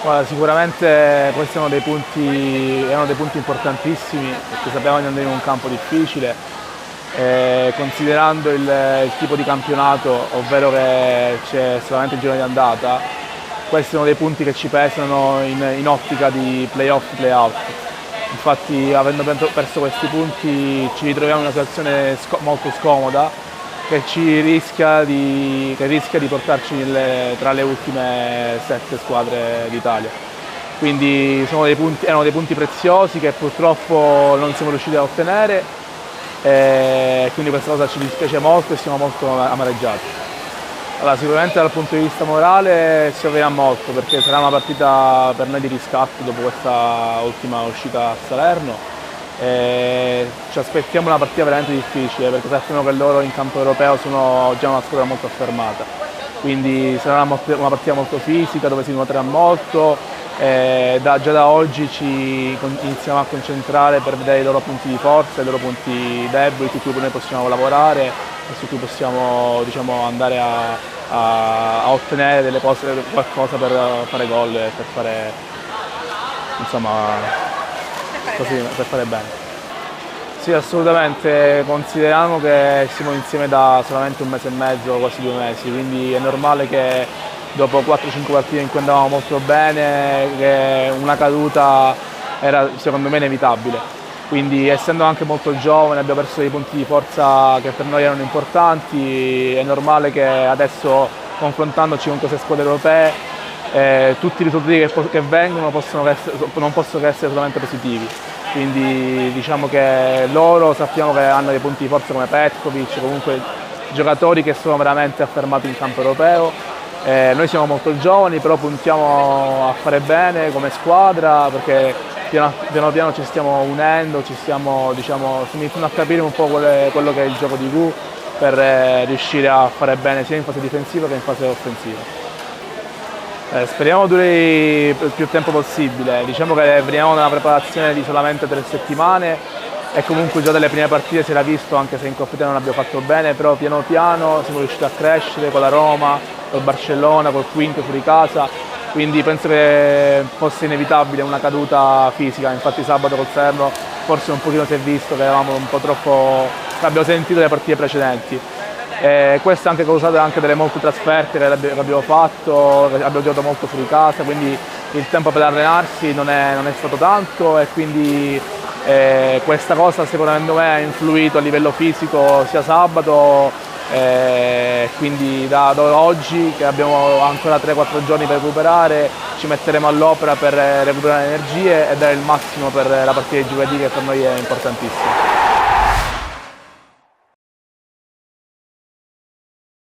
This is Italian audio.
Guarda, sicuramente questi erano dei punti importantissimi perché sapevamo di andare in un campo difficile, considerando il tipo di campionato, ovvero che c'è solamente il girone di andata, questi sono dei punti che ci pesano in ottica di play-off, play-out. Infatti avendo perso questi punti ci ritroviamo in una situazione molto scomoda che rischia di portarci tra le ultime 7 squadre d'Italia. Quindi erano dei punti preziosi che purtroppo non siamo riusciti a ottenere, e quindi questa cosa ci dispiace molto e siamo molto amareggiati. Allora, sicuramente dal punto di vista morale ci servirà molto perché sarà una partita per noi di riscatto dopo questa ultima uscita a Salerno. Ci aspettiamo una partita veramente difficile perché sappiamo che loro in campo europeo sono già una squadra molto affermata, quindi sarà una partita molto fisica dove si nuoterà molto. Già da oggi ci iniziamo a concentrare per vedere i loro punti di forza, i loro punti deboli su cui noi possiamo lavorare e su cui possiamo, diciamo, andare a ottenere qualcosa per fare gol e per fare, insomma, per fare bene. Sì, assolutamente, consideriamo che siamo insieme da solamente un mese e mezzo, quasi 2 mesi, quindi è normale che dopo 4-5 partite in cui andavamo molto bene, che una caduta era secondo me inevitabile. Quindi essendo anche molto giovane abbiamo perso dei punti di forza che per noi erano importanti, è normale che adesso confrontandoci con queste squadre europee tutti i risultati che vengono non possono che essere solamente positivi. Quindi diciamo che loro sappiamo che hanno dei punti di forza come Petkovic, comunque giocatori che sono veramente affermati in campo europeo. Noi siamo molto giovani, però puntiamo a fare bene come squadra perché piano piano ci stiamo unendo, stiamo iniziando a capire un po' quello che è il gioco di Gu per riuscire a fare bene sia in fase difensiva che in fase offensiva. Speriamo duri il più tempo possibile, diciamo che veniamo da una preparazione di solamente 3 settimane e comunque già dalle prime partite si era visto, anche se in Coppa Italia non abbiamo fatto bene, però piano piano siamo riusciti a crescere con la Roma, col Barcellona, col Quinto fuori casa, quindi penso che fosse inevitabile una caduta fisica. Infatti sabato col Salerno forse un pochino si è visto che eravamo un po' troppo, abbiamo sentito le partite precedenti. Questo è anche causato anche delle molte trasferte che abbiamo fatto, abbiamo giocato molto fuori casa, quindi il tempo per allenarsi non è stato tanto e quindi questa cosa secondo me ha influito a livello fisico sia sabato, quindi da oggi che abbiamo ancora 3-4 giorni per recuperare ci metteremo all'opera per recuperare energie e dare il massimo per la partita di giovedì che per noi è importantissima.